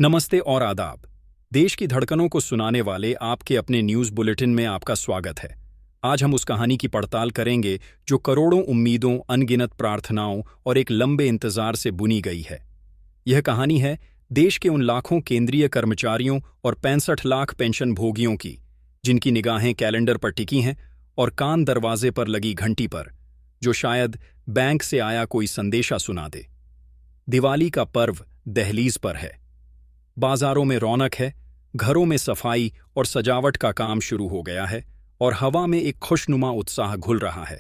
नमस्ते और आदाब। देश की धड़कनों को सुनाने वाले आपके अपने न्यूज़ बुलेटिन में आपका स्वागत है। आज हम उस कहानी की पड़ताल करेंगे जो करोड़ों उम्मीदों, अनगिनत प्रार्थनाओं और एक लंबे इंतजार से बुनी गई है। यह कहानी है देश के उन लाखों केंद्रीय कर्मचारियों और 65 लाख पेंशन भोगियों की, जिनकी निगाहें कैलेंडर पर टिकी हैं और कान दरवाजे पर लगी घंटी पर, जो शायद बैंक से आया कोई संदेशा सुना दे। दिवाली का पर्व दहलीज पर है। बाजारों में रौनक है, घरों में सफाई और सजावट का काम शुरू हो गया है और हवा में एक खुशनुमा उत्साह घुल रहा है।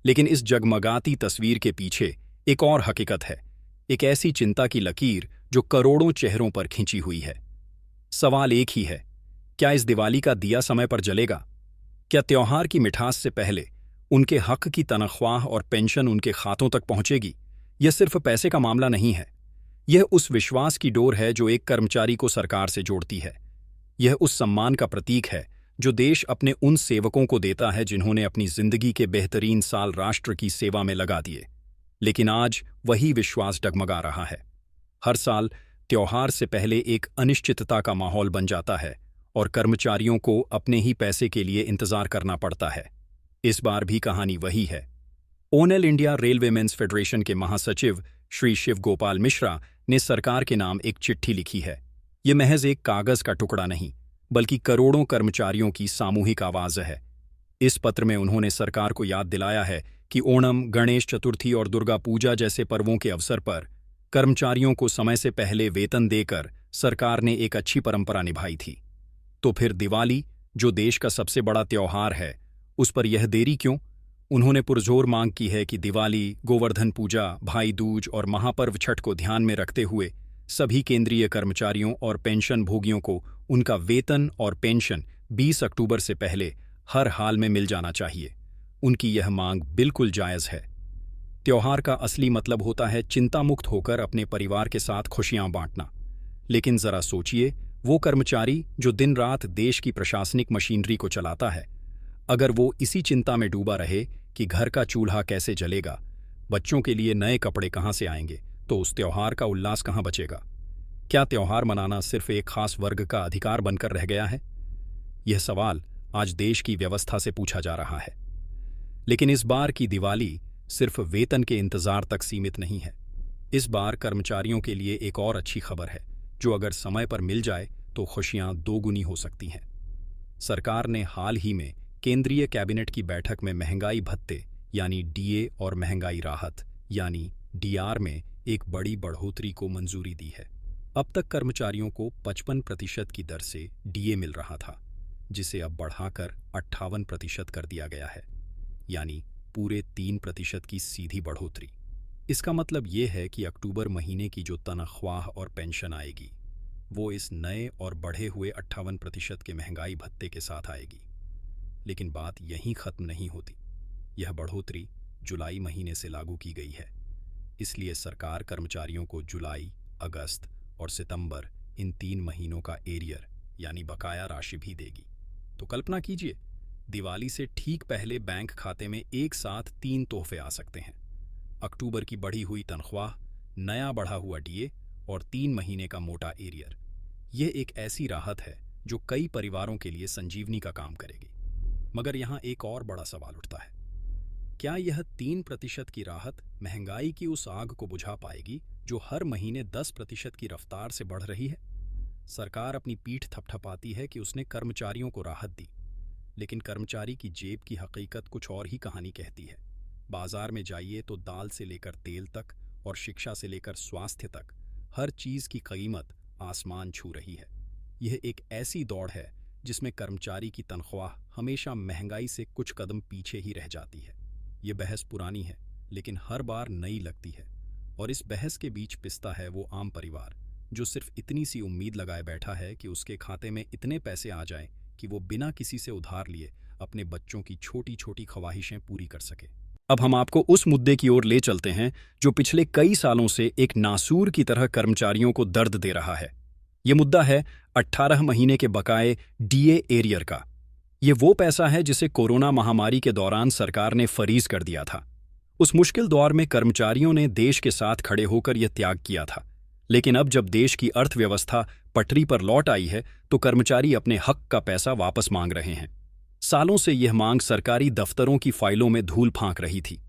लेकिन इस जगमगाती तस्वीर के पीछे एक और हकीकत है, एक ऐसी चिंता की लकीर जो करोड़ों चेहरों पर खिंची हुई है। सवाल एक ही है, क्या इस दिवाली का दिया समय पर जलेगा? क्या त्योहार की मिठास से पहले उनके हक की तनख्वाह और पेंशन उनके खातों तक पहुंचेगी? यह सिर्फ पैसे का मामला नहीं है, यह उस विश्वास की डोर है जो एक कर्मचारी को सरकार से जोड़ती है। यह उस सम्मान का प्रतीक है जो देश अपने उन सेवकों को देता है जिन्होंने अपनी जिंदगी के बेहतरीन साल राष्ट्र की सेवा में लगा दिए। लेकिन आज वही विश्वास डगमगा रहा है। हर साल त्योहार से पहले एक अनिश्चितता का माहौल बन जाता है और कर्मचारियों को अपने ही पैसे के लिए इंतजार करना पड़ता है। इस बार भी कहानी वही है। ऑल इंडिया रेलवेमेंस फेडरेशन के महासचिव श्री शिव गोपाल मिश्रा ने सरकार के नाम एक चिट्ठी लिखी है। ये महज एक कागज का टुकड़ा नहीं, बल्कि करोड़ों कर्मचारियों की सामूहिक आवाज है। इस पत्र में उन्होंने सरकार को याद दिलाया है कि ओणम, गणेश चतुर्थी और दुर्गा पूजा जैसे पर्वों के अवसर पर कर्मचारियों को समय से पहले वेतन देकर सरकार ने एक अच्छी परंपरा निभाई थी। तो फिर दिवाली, जो देश का सबसे बड़ा त्योहार है, उस पर यह देरी क्यों? उन्होंने पुरजोर मांग की है कि दिवाली, गोवर्धन पूजा, भाई दूज और महापर्व छठ को ध्यान में रखते हुए सभी केंद्रीय कर्मचारियों और पेंशन भोगियों को उनका वेतन और पेंशन 20 अक्टूबर से पहले हर हाल में मिल जाना चाहिए। उनकी यह मांग बिल्कुल जायज़ है। त्योहार का असली मतलब होता है चिंता मुक्त होकर अपने परिवार के साथ खुशियां बांटना। लेकिन जरा सोचिए, वो कर्मचारी जो दिन रात देश की प्रशासनिक मशीनरी को चलाता है, अगर वो इसी चिंता में डूबा रहे कि घर का चूल्हा कैसे जलेगा, बच्चों के लिए नए कपड़े कहाँ से आएंगे, तो उस त्योहार का उल्लास कहाँ बचेगा? क्या त्योहार मनाना सिर्फ एक खास वर्ग का अधिकार बनकर रह गया है? यह सवाल आज देश की व्यवस्था से पूछा जा रहा है। लेकिन इस बार की दिवाली सिर्फ वेतन के इंतजार तक सीमित नहीं है। इस बार कर्मचारियों के लिए एक और अच्छी खबर है, जो अगर समय पर मिल जाए तो खुशियां दोगुनी हो सकती हैं। सरकार ने हाल ही में केंद्रीय कैबिनेट की बैठक में महंगाई भत्ते यानी डीए और महंगाई राहत यानी डीआर में एक बड़ी बढ़ोतरी को मंजूरी दी है। अब तक कर्मचारियों को 55% की दर से डीए मिल रहा था, जिसे अब बढ़ाकर 58% कर दिया गया है, यानी पूरे 3% की सीधी बढ़ोतरी। इसका मतलब ये है कि अक्टूबर महीने की जो तनख्वाह और पेंशन आएगी, वो इस नए और बढ़े हुए 58% के महंगाई भत्ते के साथ आएगी। लेकिन बात यहीं खत्म नहीं होती। यह बढ़ोतरी जुलाई महीने से लागू की गई है, इसलिए सरकार कर्मचारियों को जुलाई, अगस्त और सितंबर इन 3 महीनों का एरियर यानी बकाया राशि भी देगी। तो कल्पना कीजिए, दिवाली से ठीक पहले बैंक खाते में एक साथ 3 तोहफे आ सकते हैं। अक्टूबर की बढ़ी हुई तनख्वाह, नया बढ़ा हुआ डीए और 3 महीने का मोटा एरियर। यह एक ऐसी राहत है जो कई परिवारों के लिए संजीवनी का काम करेगी। मगर यहाँ एक और बड़ा सवाल उठता है, क्या यह 3% की राहत महंगाई की उस आग को बुझा पाएगी जो हर महीने 10% की रफ्तार से बढ़ रही है? सरकार अपनी पीठ थपथपाती है कि उसने कर्मचारियों को राहत दी, लेकिन कर्मचारी की जेब की हकीकत कुछ और ही कहानी कहती है। बाजार में जाइए तो दाल से लेकर तेल तक और शिक्षा से लेकर स्वास्थ्य तक हर चीज़ की कीमत आसमान छू रही है। यह एक ऐसी दौड़ है जिसमें कर्मचारी की तनख्वाह हमेशा महंगाई से कुछ कदम पीछे ही रह जाती है। ये बहस पुरानी है, लेकिन हर बार नई लगती है, और इस बहस के बीच पिसता है वो आम परिवार जो सिर्फ इतनी सी उम्मीद लगाए बैठा है कि उसके खाते में इतने पैसे आ जाएं कि वो बिना किसी से उधार लिए अपने बच्चों की छोटी छोटी ख्वाहिशें पूरी कर सके। अब हम आपको उस मुद्दे की ओर ले चलते हैं जो पिछले कई सालों से एक नासूर की तरह कर्मचारियों को दर्द दे रहा है। ये मुद्दा है 18 महीने के बकाए डीए एरियर का। ये वो पैसा है जिसे कोरोना महामारी के दौरान सरकार ने फरीज कर दिया था। उस मुश्किल दौर में कर्मचारियों ने देश के साथ खड़े होकर यह त्याग किया था, लेकिन अब जब देश की अर्थव्यवस्था पटरी पर लौट आई है तो कर्मचारी अपने हक का पैसा वापस मांग रहे हैं। सालों से यह मांग सरकारी दफ्तरों की फाइलों में धूल फांक रही थी,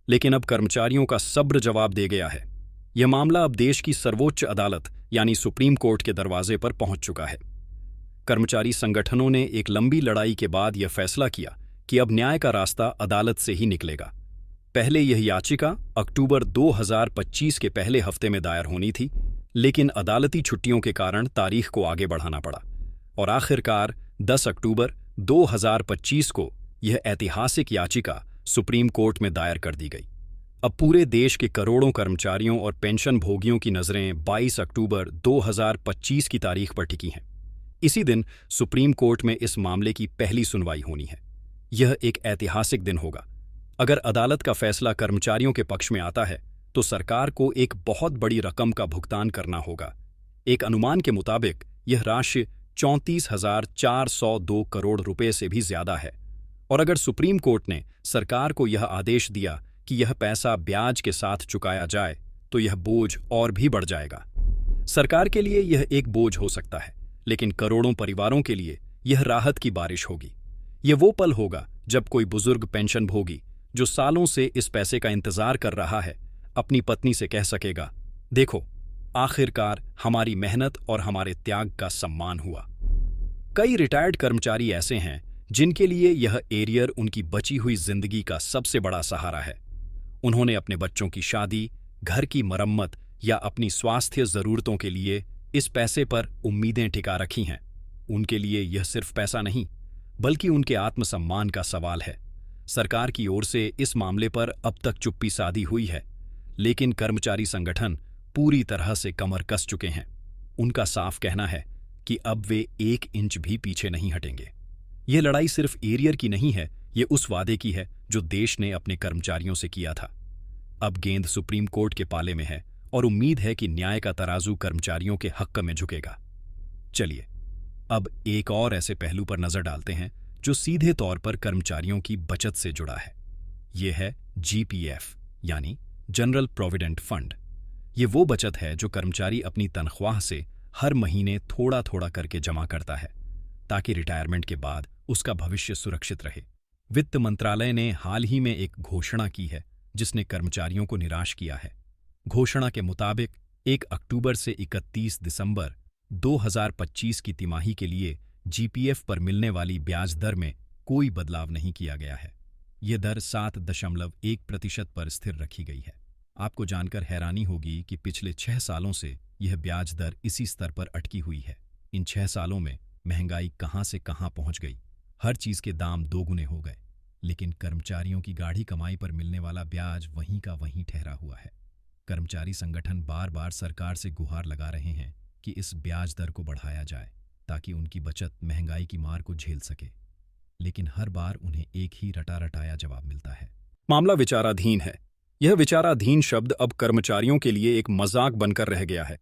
लेकिन अब कर्मचारियों का सब्र जवाब दे गया है। यह मामला अब देश की सर्वोच्च अदालत यानी सुप्रीम कोर्ट के दरवाजे पर पहुंच चुका है। कर्मचारी संगठनों ने एक लंबी लड़ाई के बाद यह फैसला किया कि अब न्याय का रास्ता अदालत से ही निकलेगा। पहले यह याचिका अक्टूबर 2025 के पहले हफ्ते में दायर होनी थी, लेकिन अदालती छुट्टियों के कारण तारीख को आगे बढ़ाना पड़ा और आखिरकार 10 अक्टूबर 2025 को यह ऐतिहासिक याचिका सुप्रीम कोर्ट में दायर कर दी गई। अब पूरे देश के करोड़ों कर्मचारियों और पेंशन भोगियों की नज़रें 22 अक्टूबर 2025 की तारीख पर टिकी हैं। इसी दिन सुप्रीम कोर्ट में इस मामले की पहली सुनवाई होनी है। यह एक ऐतिहासिक दिन होगा। अगर अदालत का फैसला कर्मचारियों के पक्ष में आता है तो सरकार को एक बहुत बड़ी रकम का भुगतान करना होगा। एक अनुमान के मुताबिक यह राशि 34,402 करोड़ रुपए से भी ज्यादा है। और अगर सुप्रीम कोर्ट ने सरकार को यह आदेश दिया कि यह पैसा ब्याज के साथ चुकाया जाए तो यह बोझ और भी बढ़ जाएगा। सरकार के लिए यह एक बोझ हो सकता है, लेकिन करोड़ों परिवारों के लिए यह राहत की बारिश होगी। यह वो पल होगा जब कोई बुजुर्ग पेंशन भोगी जो सालों से इस पैसे का इंतजार कर रहा है अपनी पत्नी से कह सकेगा, देखो, आखिरकार हमारी मेहनत और हमारे त्याग का सम्मान हुआ। कई रिटायर्ड कर्मचारी ऐसे हैं जिनके लिए यह एरियर उनकी बची हुई जिंदगी का सबसे बड़ा सहारा है। उन्होंने अपने बच्चों की शादी, घर की मरम्मत या अपनी स्वास्थ्य जरूरतों के लिए इस पैसे पर उम्मीदें टिका रखी हैं। उनके लिए यह सिर्फ पैसा नहीं, बल्कि उनके आत्मसम्मान का सवाल है। सरकार की ओर से इस मामले पर अब तक चुप्पी साधी हुई है, लेकिन कर्मचारी संगठन पूरी तरह से कमर कस चुके हैं। उनका साफ कहना है कि अब वे 1 इंच भी पीछे नहीं हटेंगे। यह लड़ाई सिर्फ एरियर की नहीं है, ये उस वादे की है जो देश ने अपने कर्मचारियों से किया था। अब गेंद सुप्रीम कोर्ट के पाले में है और उम्मीद है कि न्याय का तराजू कर्मचारियों के हक में झुकेगा। चलिए अब एक और ऐसे पहलू पर नजर डालते हैं जो सीधे तौर पर कर्मचारियों की बचत से जुड़ा है। यह है जीपीएफ यानी जनरल प्रोविडेंट फंड। ये वो बचत है जो कर्मचारी अपनी तनख्वाह से हर महीने थोड़ा थोड़ा करके जमा करता है ताकि रिटायरमेंट के बाद उसका भविष्य सुरक्षित रहे। वित्त मंत्रालय ने हाल ही में एक घोषणा की है जिसने कर्मचारियों को निराश किया है। घोषणा के मुताबिक 1 अक्टूबर से 31 दिसंबर 2025 की तिमाही के लिए जीपीएफ पर मिलने वाली ब्याज दर में कोई बदलाव नहीं किया गया है। यह दर 7.1% पर स्थिर रखी गई है। आपको जानकर हैरानी होगी कि पिछले 6 सालों से यह ब्याज दर इसी स्तर पर अटकी हुई है। इन 6 सालों में महंगाई कहां से कहां पहुंच गई, हर चीज के दाम दोगुने हो गए, लेकिन कर्मचारियों की गाढ़ी कमाई पर मिलने वाला ब्याज वहीं का वहीं ठहरा हुआ है। कर्मचारी संगठन बार बार सरकार से गुहार लगा रहे हैं कि इस ब्याज दर को बढ़ाया जाए ताकि उनकी बचत महंगाई की मार को झेल सके, लेकिन हर बार उन्हें एक ही रटा रटाया जवाब मिलता है। मामला विचाराधीन है। यह विचाराधीन शब्द अब कर्मचारियों के लिए एक मजाक बनकर रह गया है।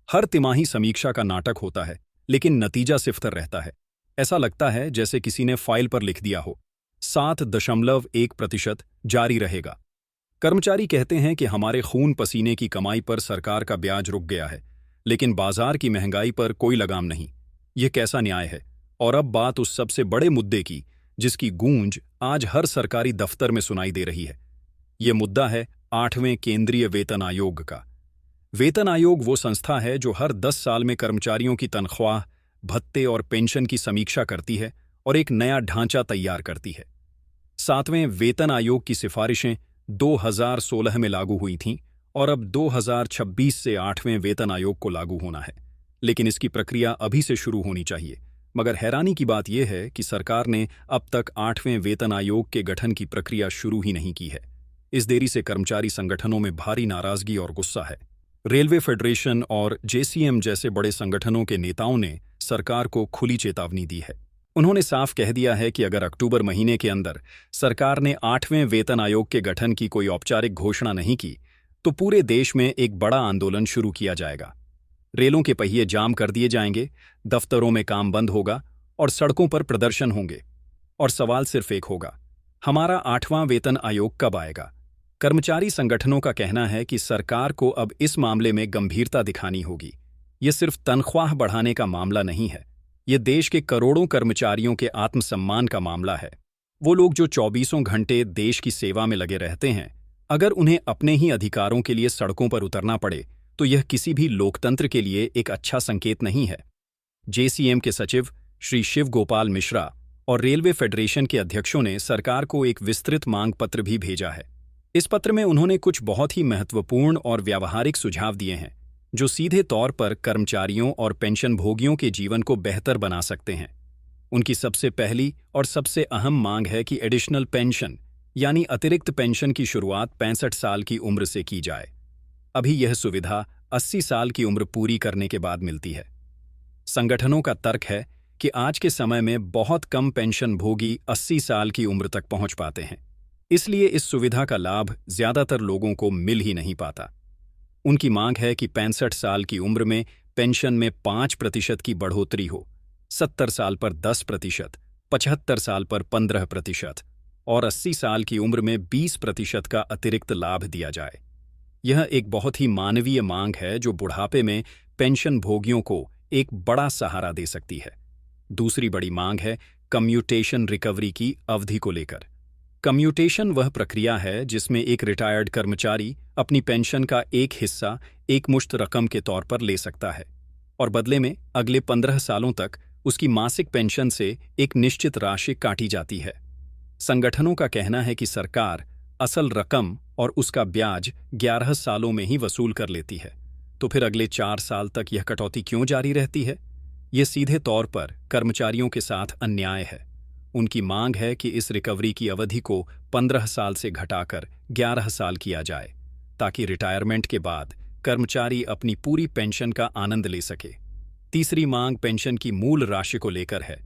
हर तिमाही समीक्षा का नाटक होता है, लेकिन नतीजा सिफ्तर रहता है। ऐसा लगता है जैसे किसी ने फाइल पर लिख दिया हो, 7.1% जारी रहेगा। कर्मचारी कहते हैं कि हमारे खून पसीने की कमाई पर सरकार का ब्याज रुक गया है, लेकिन बाजार की महंगाई पर कोई लगाम नहीं। यह कैसा न्याय है? और अब बात उस सबसे बड़े मुद्दे की जिसकी गूंज आज हर सरकारी दफ्तर में सुनाई दे रही है। यह मुद्दा है 8वें केंद्रीय वेतन आयोग का। वेतन आयोग वो संस्था है जो हर 10 साल में कर्मचारियों की तनख्वाह, भत्ते और पेंशन की समीक्षा करती है और एक नया ढांचा तैयार करती है। 7वें वेतन आयोग की सिफारिशें 2016 में लागू हुई थीं और अब 2026 से 8वें वेतन आयोग को लागू होना है, लेकिन इसकी प्रक्रिया अभी से शुरू होनी चाहिए। मगर हैरानी की बात यह है कि सरकार ने अब तक 8वें वेतन आयोग के गठन की प्रक्रिया शुरू ही नहीं की है। इस देरी से कर्मचारी संगठनों में भारी नाराजगी और गुस्सा है। रेलवे फेडरेशन और जेसीएम जैसे बड़े संगठनों के नेताओं ने सरकार को खुली चेतावनी दी है। उन्होंने साफ कह दिया है कि अगर अक्टूबर महीने के अंदर सरकार ने 8वें वेतन आयोग के गठन की कोई औपचारिक घोषणा नहीं की तो पूरे देश में एक बड़ा आंदोलन शुरू किया जाएगा। रेलों के पहिए जाम कर दिए जाएंगे, दफ्तरों में काम बंद होगा और सड़कों पर प्रदर्शन होंगे। और सवाल सिर्फ एक होगा, हमारा 8वां वेतन आयोग कब आएगा? कर्मचारी संगठनों का कहना है कि सरकार को अब इस मामले में गंभीरता दिखानी होगी। ये सिर्फ तनख्वाह बढ़ाने का मामला नहीं है, ये देश के करोड़ों कर्मचारियों के आत्मसम्मान का मामला है। वो लोग जो 24 घंटे देश की सेवा में लगे रहते हैं, अगर उन्हें अपने ही अधिकारों के लिए सड़कों पर उतरना पड़े तो यह किसी भी लोकतंत्र के लिए एक अच्छा संकेत नहीं है। जेसीएम के सचिव श्री शिव गोपाल मिश्रा और रेलवे फेडरेशन के अध्यक्षों ने सरकार को एक विस्तृत मांग पत्र भी भेजा है। इस पत्र में उन्होंने कुछ बहुत ही महत्वपूर्ण और व्यावहारिक सुझाव दिए हैं जो सीधे तौर पर कर्मचारियों और पेंशनभोगियों के जीवन को बेहतर बना सकते हैं। उनकी सबसे पहली और सबसे अहम मांग है कि एडिशनल पेंशन यानी अतिरिक्त पेंशन की शुरुआत 65 साल की उम्र से की जाए। अभी यह सुविधा 80 साल की उम्र पूरी करने के बाद मिलती है। संगठनों का तर्क है कि आज के समय में बहुत कम पेंशनभोगी 80 साल की उम्र तक पहुंच पाते हैं, इसलिए इस सुविधा का लाभ ज्यादातर लोगों को मिल ही नहीं पाता। उनकी मांग है कि 65 साल की उम्र में पेंशन में 5% की बढ़ोतरी हो, 70 साल पर 10%, 75 साल पर 15% और 80 साल की उम्र में 20% का अतिरिक्त लाभ दिया जाए। यह एक बहुत ही मानवीय मांग है जो बुढ़ापे में पेंशनभोगियों को एक बड़ा सहारा दे सकती है। दूसरी बड़ी मांग है कम्यूटेशन रिकवरी की अवधि को लेकर। कम्यूटेशन वह प्रक्रिया है जिसमें एक रिटायर्ड कर्मचारी अपनी पेंशन का एक हिस्सा एकमुश्त रकम के तौर पर ले सकता है और बदले में अगले 15 सालों तक उसकी मासिक पेंशन से एक निश्चित राशि काटी जाती है। संगठनों का कहना है कि सरकार असल रकम और उसका ब्याज 11 सालों में ही वसूल कर लेती है, तो फिर अगले 4 साल तक यह कटौती क्यों जारी रहती है? यह सीधे तौर पर कर्मचारियों के साथ अन्याय है। उनकी मांग है कि इस रिकवरी की अवधि को 15 साल से घटाकर 11 साल किया जाए, ताकि रिटायरमेंट के बाद कर्मचारी अपनी पूरी पेंशन का आनंद ले सके। तीसरी मांग पेंशन की मूल राशि को लेकर है।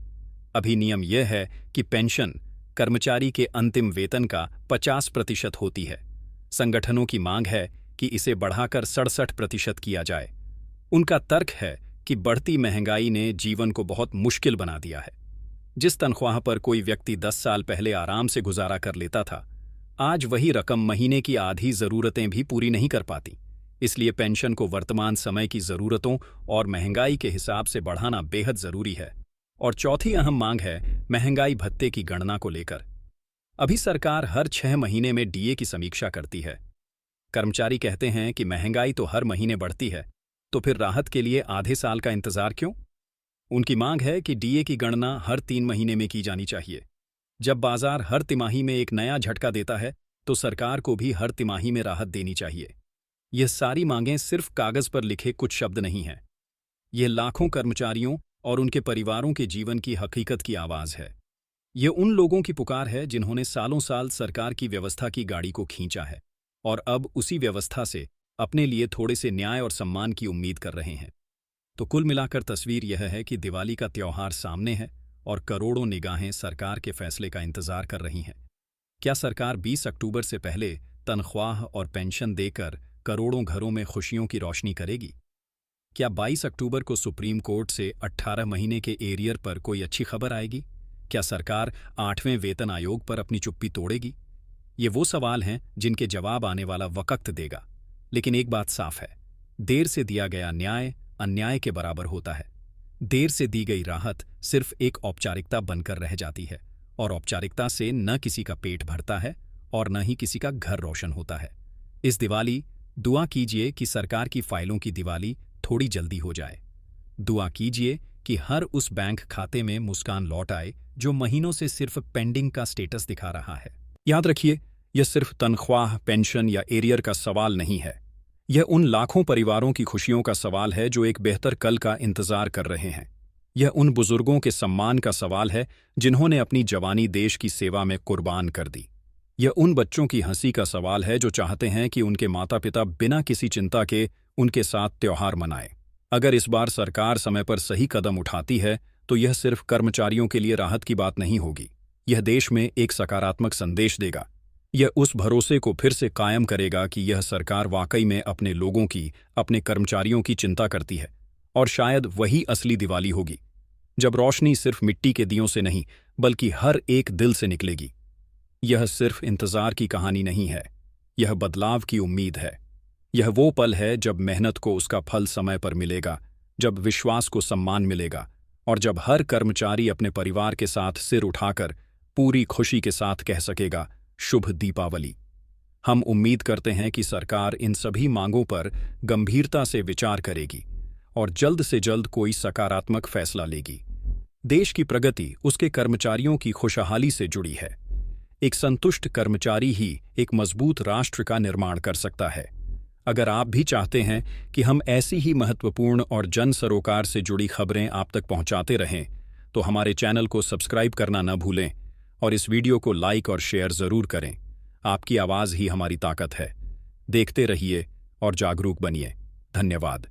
अभी नियम यह है कि पेंशन कर्मचारी के अंतिम वेतन का 50% होती है। संगठनों की मांग है कि इसे बढ़ाकर 67% किया जाए। उनका तर्क है कि बढ़ती महंगाई ने जीवन को बहुत मुश्किल बना दिया है। जिस तनख्वाह पर कोई व्यक्ति 10 साल पहले आराम से गुजारा कर लेता था, आज वही रकम महीने की आधी जरूरतें भी पूरी नहीं कर पाती। इसलिए पेंशन को वर्तमान समय की जरूरतों और महंगाई के हिसाब से बढ़ाना बेहद जरूरी है। और चौथी अहम मांग है महंगाई भत्ते की गणना को लेकर। अभी सरकार हर 6 महीने में डीए की समीक्षा करती है। कर्मचारी कहते हैं कि महंगाई तो हर महीने बढ़ती है, तो फिर राहत के लिए आधे साल का इंतजार क्यों? उनकी मांग है कि डीए की गणना हर 3 महीने में की जानी चाहिए। जब बाजार हर तिमाही में एक नया झटका देता है, तो सरकार को भी हर तिमाही में राहत देनी चाहिए। यह सारी मांगें सिर्फ कागज पर लिखे कुछ शब्द नहीं हैं। यह लाखों कर्मचारियों और उनके परिवारों के जीवन की हकीकत की आवाज है। ये उन लोगों की पुकार है जिन्होंने सालों साल सरकार की व्यवस्था की गाड़ी को खींचा है और अब उसी व्यवस्था से अपने लिए थोड़े से न्याय और सम्मान की उम्मीद कर रहे हैं। तो कुल मिलाकर तस्वीर यह है कि दिवाली का त्योहार सामने है और करोड़ों निगाहें सरकार के फैसले का इंतजार कर रही हैं। क्या सरकार 20 अक्टूबर से पहले तनख्वाह और पेंशन देकर करोड़ों घरों में खुशियों की रोशनी करेगी? क्या 22 अक्टूबर को सुप्रीम कोर्ट से 18 महीने के एरियर पर कोई अच्छी खबर आएगी? क्या सरकार 8वें वेतन आयोग पर अपनी चुप्पी तोड़ेगी? ये वो सवाल हैं जिनके जवाब आने वाला वक्त देगा। लेकिन एक बात साफ है, देर से दिया गया न्याय अन्याय के बराबर होता है। देर से दी गई राहत सिर्फ एक औपचारिकता बनकर रह जाती है और औपचारिकता से न किसी का पेट भरता है और न ही किसी का घर रोशन होता है। इस दिवाली दुआ कीजिए कि सरकार की फाइलों की दिवाली थोड़ी जल्दी हो जाए। दुआ कीजिए कि हर उस बैंक खाते में मुस्कान लौट आए जो महीनों से सिर्फ पेंडिंग का स्टेटस दिखा रहा है। याद रखिए, यह सिर्फ तनख्वाह, पेंशन या एरियर का सवाल नहीं है। यह उन लाखों परिवारों की खुशियों का सवाल है जो एक बेहतर कल का इंतजार कर रहे हैं। यह उन बुजुर्गों के सम्मान का सवाल है जिन्होंने अपनी जवानी देश की सेवा में कुर्बान कर दी। यह उन बच्चों की हंसी का सवाल है जो चाहते हैं कि उनके माता पिता बिना किसी चिंता के उनके साथ त्योहार मनाएं। अगर इस बार सरकार समय पर सही कदम उठाती है तो यह सिर्फ कर्मचारियों के लिए राहत की बात नहीं होगी, यह देश में एक सकारात्मक संदेश देगा। यह उस भरोसे को फिर से कायम करेगा कि यह सरकार वाकई में अपने लोगों की, अपने कर्मचारियों की चिंता करती है। और शायद वही असली दिवाली होगी, जब रोशनी सिर्फ मिट्टी के दियों से नहीं बल्कि हर एक दिल से निकलेगी। यह सिर्फ इंतजार की कहानी नहीं है, यह बदलाव की उम्मीद है। यह वो पल है जब मेहनत को उसका फल समय पर मिलेगा, जब विश्वास को सम्मान मिलेगा और जब हर कर्मचारी अपने परिवार के साथ सिर उठाकर पूरी खुशी के साथ कह सकेगा, शुभ दीपावली। हम उम्मीद करते हैं कि सरकार इन सभी मांगों पर गंभीरता से विचार करेगी और जल्द से जल्द कोई सकारात्मक फैसला लेगी। देश की प्रगति उसके कर्मचारियों की खुशहाली से जुड़ी है। एक संतुष्ट कर्मचारी ही एक मजबूत राष्ट्र का निर्माण कर सकता है। अगर आप भी चाहते हैं कि हम ऐसी ही महत्वपूर्ण और जन सरोकार से जुड़ी खबरें आप तक पहुंचाते रहें, तो हमारे चैनल को सब्सक्राइब करना न भूलें और इस वीडियो को लाइक और शेयर ज़रूर करें। आपकी आवाज़ ही हमारी ताकत है। देखते रहिए और जागरूक बनिए। धन्यवाद।